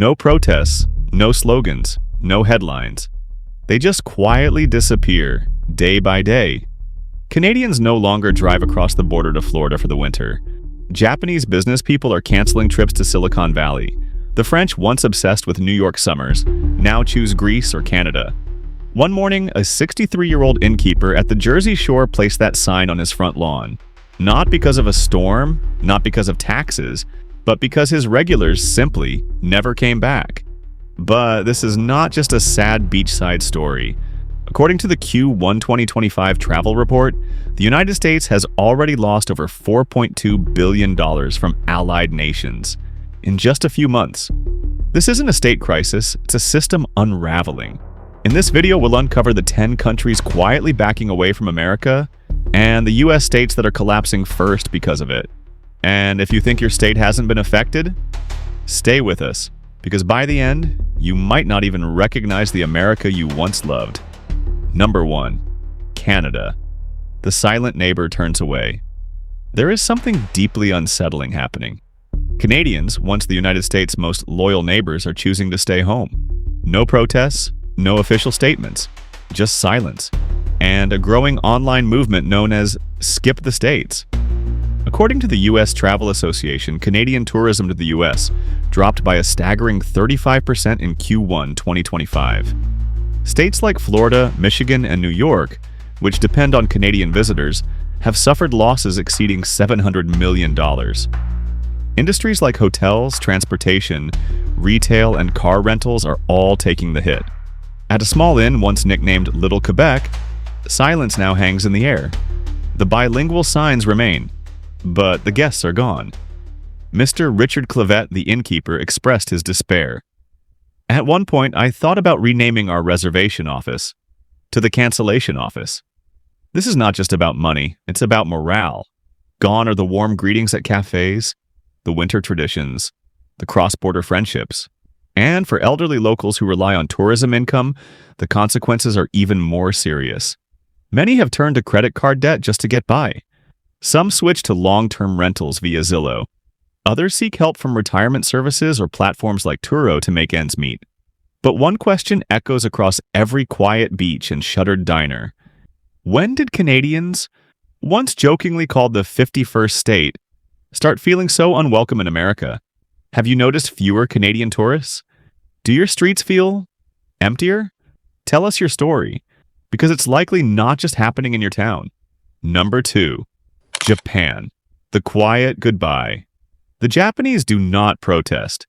No protests, no slogans, no headlines. They just quietly disappear, day by day. Canadians no longer drive across the border to Florida for the winter. Japanese business people are canceling trips to Silicon Valley. The French, once obsessed with New York summers, now choose Greece or Canada. One morning, a 63-year-old innkeeper at the Jersey Shore placed that sign on his front lawn. Not because of a storm, not because of taxes, but because his regulars simply never came back. But this is not just a sad beachside story. According to the Q1 2025 travel report, the United States has already lost over $4.2 billion from allied nations in just a few months. This isn't a state crisis, it's a system unraveling. In this video, we'll uncover the 10 countries quietly backing away from America and the US states that are collapsing first because of it. And if you think your state hasn't been affected, stay with us, because by the end, you might not even recognize the America you once loved. Number 1. Canada. The silent neighbor turns away. There is something deeply unsettling happening. Canadians, once the United States' most loyal neighbors, are choosing to stay home. No protests, no official statements, just silence, and a growing online movement known as Skip the States. According to the U.S. Travel Association, Canadian tourism to the U.S. dropped by a staggering 35% in Q1 2025. States like Florida, Michigan, and New York, which depend on Canadian visitors, have suffered losses exceeding $700 million. Industries like hotels, transportation, retail, and car rentals are all taking the hit. At a small inn once nicknamed Little Quebec, silence now hangs in the air. The bilingual signs remain, but the guests are gone. Mr. Richard Clavet, the innkeeper, expressed his despair. At one point, I thought about renaming our reservation office to the cancellation office. This is not just about money, it's about morale. Gone are the warm greetings at cafes, the winter traditions, the cross-border friendships. And for elderly locals who rely on tourism income, the consequences are even more serious. Many have turned to credit card debt just to get by. Some switch to long-term rentals via Zillow. Others seek help from retirement services or platforms like Turo to make ends meet. But one question echoes across every quiet beach and shuttered diner. When did Canadians, once jokingly called the 51st state, start feeling so unwelcome in America? Have you noticed fewer Canadian tourists? Do your streets feel emptier? Tell us your story, because it's likely not just happening in your town. Number 2. Japan. The quiet goodbye. The Japanese do not protest.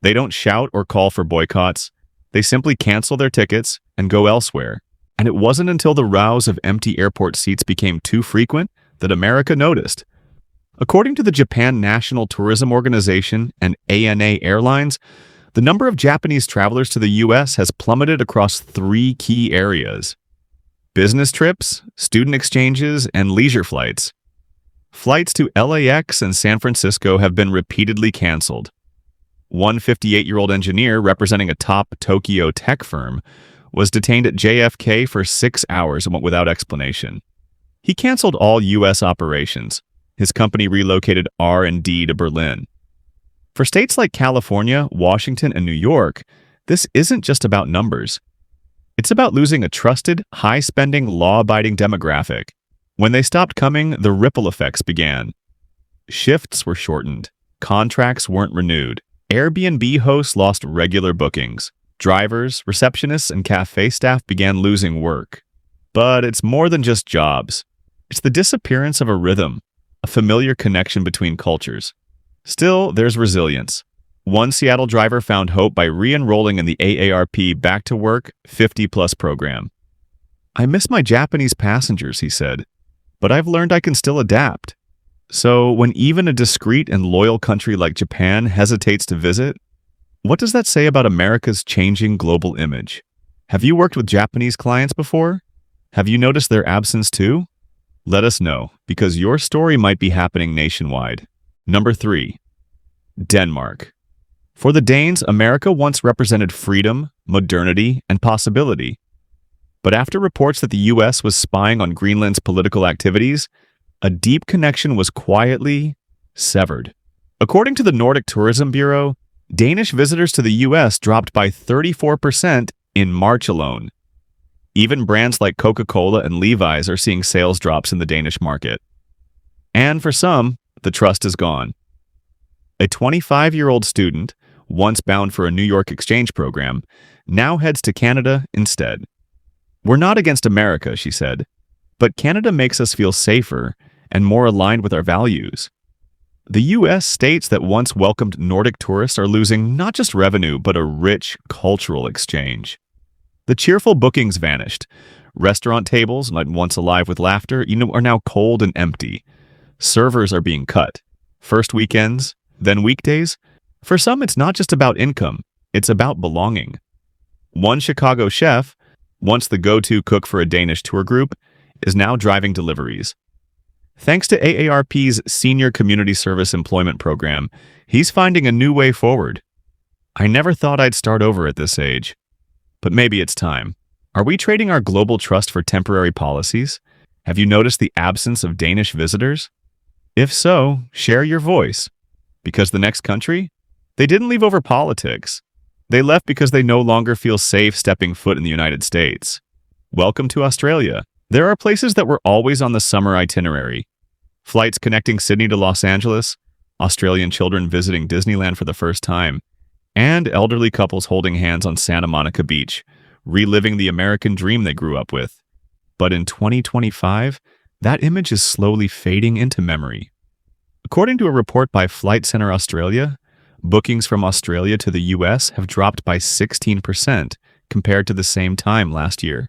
They don't shout or call for boycotts. They simply cancel their tickets and go elsewhere. And it wasn't until the rows of empty airport seats became too frequent that America noticed. According to the Japan National Tourism Organization and ANA Airlines, the number of Japanese travelers to the U.S. has plummeted across 3 key areas: business trips, student exchanges, and leisure flights. Flights to LAX and San Francisco have been repeatedly canceled. One 58-year-old engineer representing a top Tokyo tech firm was detained at JFK for 6 hours without explanation. He canceled all U.S. operations. His company relocated R&D to Berlin. For states like California, Washington, and New York, this isn't just about numbers. It's about losing a trusted, high-spending, law-abiding demographic. When they stopped coming, the ripple effects began. Shifts were shortened. Contracts weren't renewed. Airbnb hosts lost regular bookings. Drivers, receptionists, and cafe staff began losing work. But it's more than just jobs. It's the disappearance of a rhythm, a familiar connection between cultures. Still, there's resilience. One Seattle driver found hope by re-enrolling in the AARP Back to Work 50-plus program. "I miss my Japanese passengers," he said, "but I've learned I can still adapt." So when even a discreet and loyal country like Japan hesitates to visit, what does that say about America's changing global image? Have you worked with Japanese clients before? Have you noticed their absence too? Let us know, because your story might be happening nationwide. Number 3. Denmark. For the Danes, America once represented freedom, modernity, and possibility. But after reports that the U.S. was spying on Greenland's political activities, a deep connection was quietly severed. According to the Nordic Tourism Bureau, Danish visitors to the US dropped by 34% in March alone. Even brands like Coca-Cola and Levi's are seeing sales drops in the Danish market. And for some, the trust is gone. A 25-year-old student, once bound for a New York exchange program, now heads to Canada instead. "We're not against America," she said, "but Canada makes us feel safer and more aligned with our values." The U.S. states that once welcomed Nordic tourists are losing not just revenue, but a rich cultural exchange. The cheerful bookings vanished. Restaurant tables, once alive with laughter, are now cold and empty. Servers are being cut. First weekends, then weekdays. For some, it's not just about income, it's about belonging. One Chicago chef, once the go-to cook for a Danish tour group, is now driving deliveries. Thanks to AARP's Senior Community Service Employment Program, he's finding a new way forward. "I never thought I'd start over at this age. But maybe it's time. Are we trading our global trust for temporary policies? Have you noticed the absence of Danish visitors? If so, share your voice. Because the next country? They didn't leave over politics. They left because they no longer feel safe stepping foot in the United States. Welcome to Australia. There are places that were always on the summer itinerary. Flights connecting Sydney to Los Angeles, Australian children visiting Disneyland for the first time, and elderly couples holding hands on Santa Monica Beach, reliving the American dream they grew up with. But in 2025, that image is slowly fading into memory. According to a report by Flight Centre Australia, bookings from Australia to the US have dropped by 16% compared to the same time last year.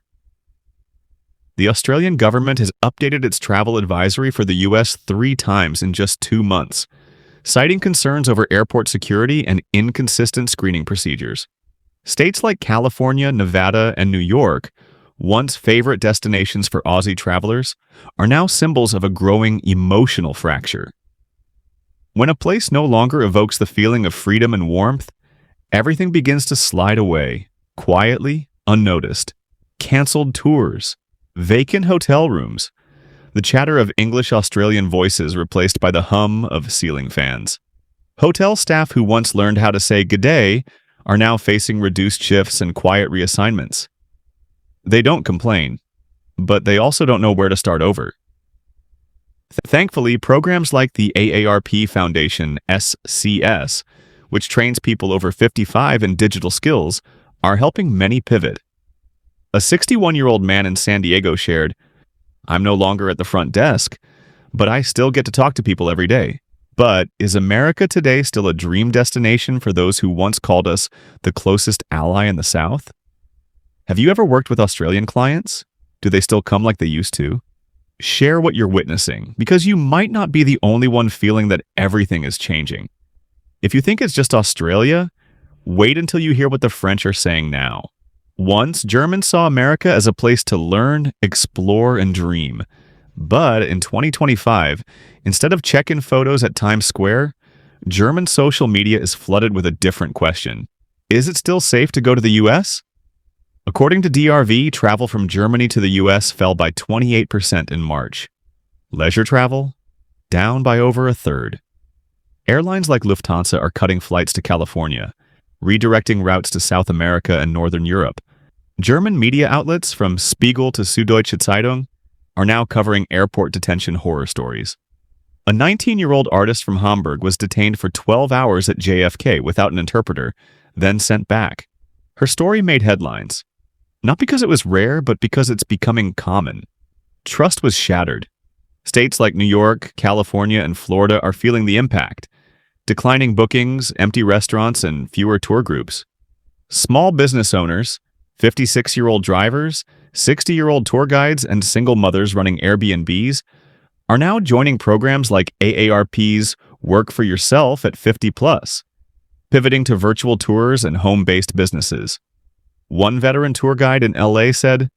The Australian government has updated its travel advisory for the US 3 times in just 2 months, citing concerns over airport security and inconsistent screening procedures. States like California, Nevada, and New York, once favorite destinations for Aussie travelers, are now symbols of a growing emotional fracture. When a place no longer evokes the feeling of freedom and warmth, everything begins to slide away, quietly, unnoticed. Cancelled tours, vacant hotel rooms, the chatter of English-Australian voices replaced by the hum of ceiling fans. Hotel staff who once learned how to say "g'day" are now facing reduced shifts and quiet reassignments. They don't complain, but they also don't know where to start over. Thankfully, programs like the AARP Foundation SCS, which trains people over 55 in digital skills, are helping many pivot. A 61-year-old man in San Diego shared, "I'm no longer at the front desk, but I still get to talk to people every day. But is America today still a dream destination for those who once called us the closest ally in the South? Have you ever worked with Australian clients? Do they still come like they used to?" Share what you're witnessing, because you might not be the only one feeling that everything is changing. If you think it's just Australia, wait until you hear what the French are saying now. Once, Germans saw America as a place to learn, explore, and dream. But in 2025, instead of check-in photos at Times Square, German social media is flooded with a different question. Is it still safe to go to the US? According to DRV, travel from Germany to the US fell by 28% in March. Leisure travel? Down by over a third. Airlines like Lufthansa are cutting flights to California, redirecting routes to South America and Northern Europe. German media outlets, from Spiegel to Süddeutsche Zeitung, are now covering airport detention horror stories. A 19-year-old artist from Hamburg was detained for 12 hours at JFK without an interpreter, then sent back. Her story made headlines. Not because it was rare, but because it's becoming common. Trust was shattered. States like New York, California, and Florida are feeling the impact. Declining bookings, empty restaurants, and fewer tour groups. Small business owners, 56-year-old drivers, 60-year-old tour guides, and single mothers running Airbnbs are now joining programs like AARP's Work for Yourself at 50+, pivoting to virtual tours and home-based businesses. One veteran tour guide in LA said,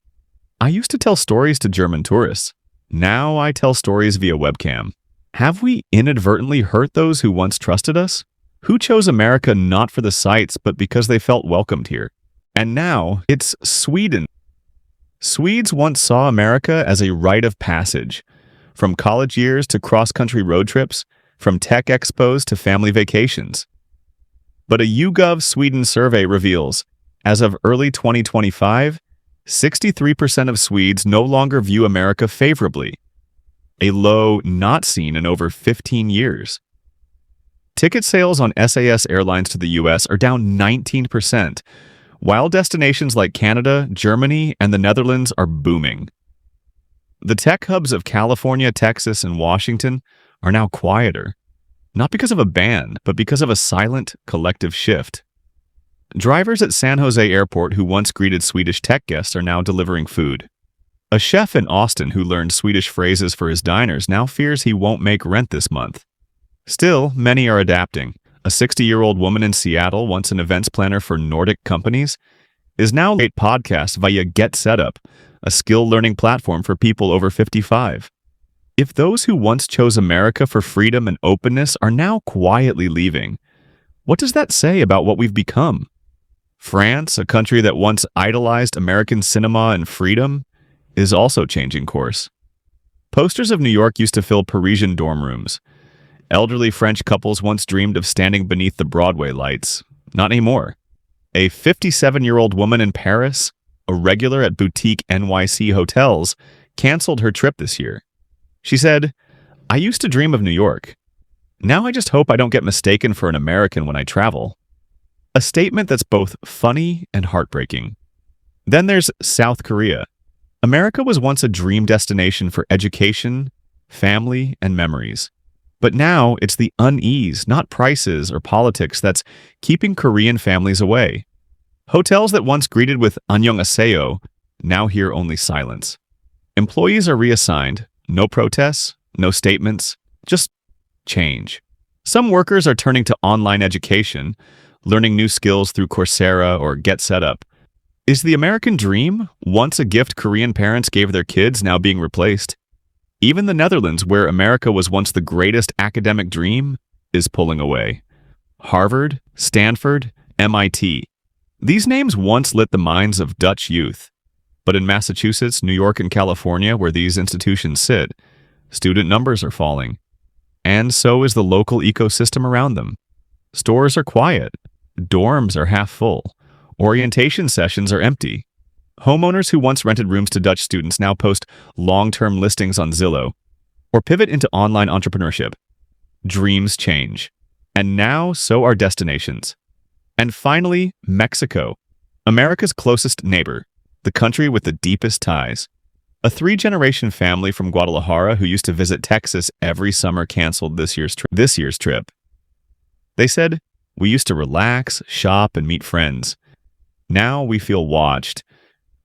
"I used to tell stories to German tourists. Now I tell stories via webcam. Have we inadvertently hurt those who once trusted us? Who chose America not for the sights, but because they felt welcomed here? And now it's Sweden." Swedes once saw America as a rite of passage. From college years to cross-country road trips, from tech expos to family vacations. But a YouGov Sweden survey reveals, as of early 2025, 63% of Swedes no longer view America favorably, a low not seen in over 15 years. Ticket sales on SAS airlines to the US are down 19%, while destinations like Canada, Germany, and the Netherlands are booming. The tech hubs of California, Texas, and Washington are now quieter, not because of a ban, but because of a silent, collective shift. Drivers at San Jose Airport who once greeted Swedish tech guests are now delivering food. A chef in Austin who learned Swedish phrases for his diners now fears he won't make rent this month. Still, many are adapting. A 60-year-old woman in Seattle, once an events planner for Nordic companies, is now a podcast via Get Setup, a skill-learning platform for people over 55. If those who once chose America for freedom and openness are now quietly leaving, what does that say about what we've become? France, a country that once idolized American cinema and freedom, is also changing course. Posters of New York used to fill Parisian dorm rooms. Elderly French couples once dreamed of standing beneath the Broadway lights. Not anymore. A 57-year-old woman in Paris, a regular at boutique NYC hotels, canceled her trip this year. She said, "I used to dream of New York. Now I just hope I don't get mistaken for an American when I travel." A statement that's both funny and heartbreaking. Then there's South Korea. America was once a dream destination for education, family, and memories. But now it's the unease, not prices or politics, that's keeping Korean families away. Hotels that once greeted with "annyeonghaseyo" now hear only silence. Employees are reassigned. No protests, no statements, just change. Some workers are turning to online education, learning new skills through Coursera or Get Setup. Is the American dream, once a gift Korean parents gave their kids, now being replaced? Even the Netherlands, where America was once the greatest academic dream, is pulling away. Harvard, Stanford, MIT. These names once lit the minds of Dutch youth. But in Massachusetts, New York, and California, where these institutions sit, student numbers are falling. And so is the local ecosystem around them. Stores are quiet. Dorms are half full. Orientation sessions are empty. Homeowners who once rented rooms to Dutch students now post long-term listings on Zillow or pivot into online entrepreneurship. Dreams change. And now, so are destinations. And finally, Mexico, America's closest neighbor, the country with the deepest ties. A 3-generation family from Guadalajara who used to visit Texas every summer canceled this year's trip. They said, "We used to relax, shop, and meet friends. Now we feel watched,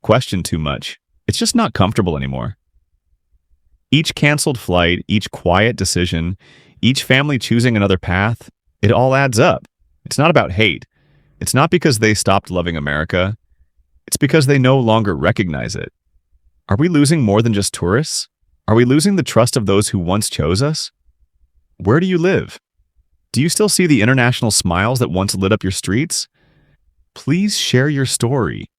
questioned too much. It's just not comfortable anymore." Each canceled flight, each quiet decision, each family choosing another path, it all adds up. It's not about hate. It's not because they stopped loving America. It's because they no longer recognize it. Are we losing more than just tourists? Are we losing the trust of those who once chose us? Where do you live? Do you still see the international smiles that once lit up your streets? Please share your story.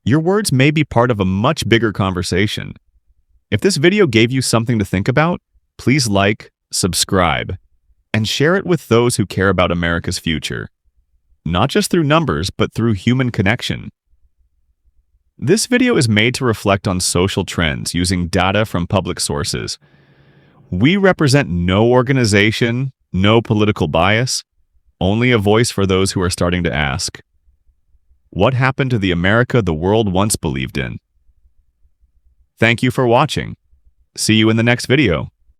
Your words may be part of a much bigger conversation. If this video gave you something to think about, please like, subscribe, and share it with those who care about America's future. Not just through numbers, but through human connection. This video is made to reflect on social trends using data from public sources. We represent no organization, no political bias, only a voice for those who are starting to ask, what happened to the America the world once believed in? Thank you for watching. See you in the next video.